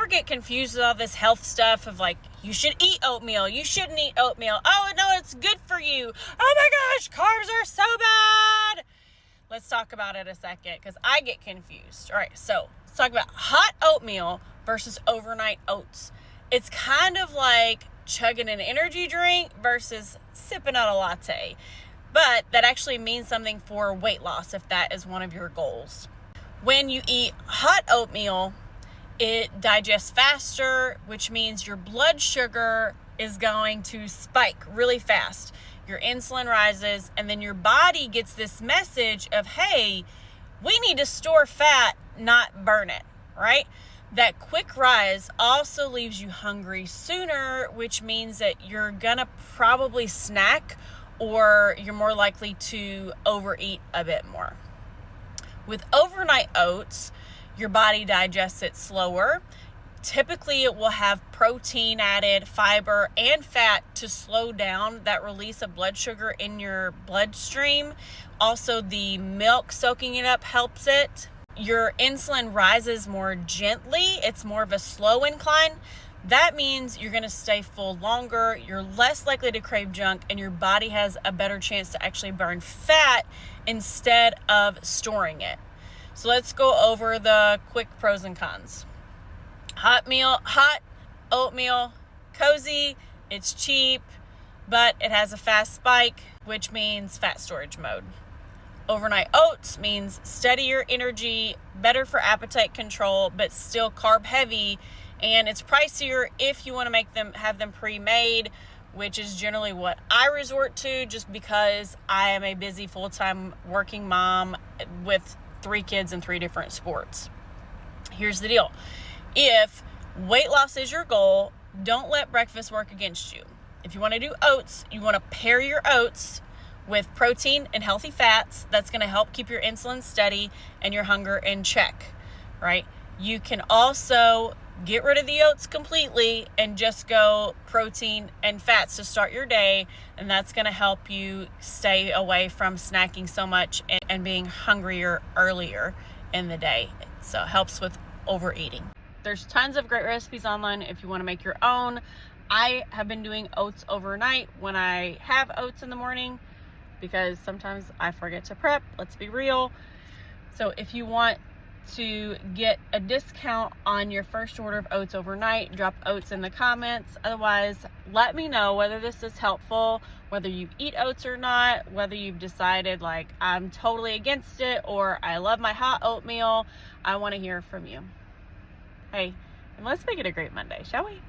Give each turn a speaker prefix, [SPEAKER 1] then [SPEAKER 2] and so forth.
[SPEAKER 1] ever get confused with all this health stuff of like, you should eat oatmeal, you shouldn't eat oatmeal, oh no, it's good for you, oh my gosh, carbs are so bad? Let's talk about it a second, because I get confused. All right, so let's talk about hot oatmeal versus overnight oats. It's kind of like chugging an energy drink versus sipping on a latte, but that actually means something for weight loss if that is one of your goals. When you eat hot oatmeal, it digests faster, which means your blood sugar is going to spike really fast. Your insulin rises, and then your body gets this message of, hey, we need to store fat, not burn it, right? That quick rise also leaves you hungry sooner, which means that you're gonna probably snack, or you're more likely to overeat a bit more. With overnight oats, your body digests it slower. Typically, it will have protein added, fiber, and fat to slow down that release of blood sugar in your bloodstream. Also, the milk soaking it up helps it. Your insulin rises more gently. It's more of a slow incline. That means you're going to stay full longer, you're less likely to crave junk, and your body has a better chance to actually burn fat instead of storing it. So let's go over the quick pros and cons. Hot oatmeal, cozy, it's cheap, but it has a fast spike, which means fat storage mode. Overnight oats means steadier energy, better for appetite control, but still carb heavy, and it's pricier if you want to have them pre-made, which is generally what I resort to just because I am a busy full-time working mom with 3 kids and 3 different sports. Here's the deal. If weight loss is your goal, don't let breakfast work against you. If you want to do oats, you want to pair your oats with protein and healthy fats. That's going to help keep your insulin steady and your hunger in check, right? You can also get rid of the oats completely and just go protein and fats to start your day, and that's going to help you stay away from snacking so much and being hungrier earlier in the day. So it helps with overeating. There's tons of great recipes online if you want to make your own. I have been doing oats overnight when I have oats in the morning because sometimes I forget to prep, let's be real. So if you want to get a discount on your first order of oats overnight, drop oats in the comments. Otherwise, let me know whether this is helpful, whether you eat oats or not, whether you've decided like I'm totally against it or I love my hot oatmeal. I want to hear from you. Hey, and let's make it a great Monday, shall we?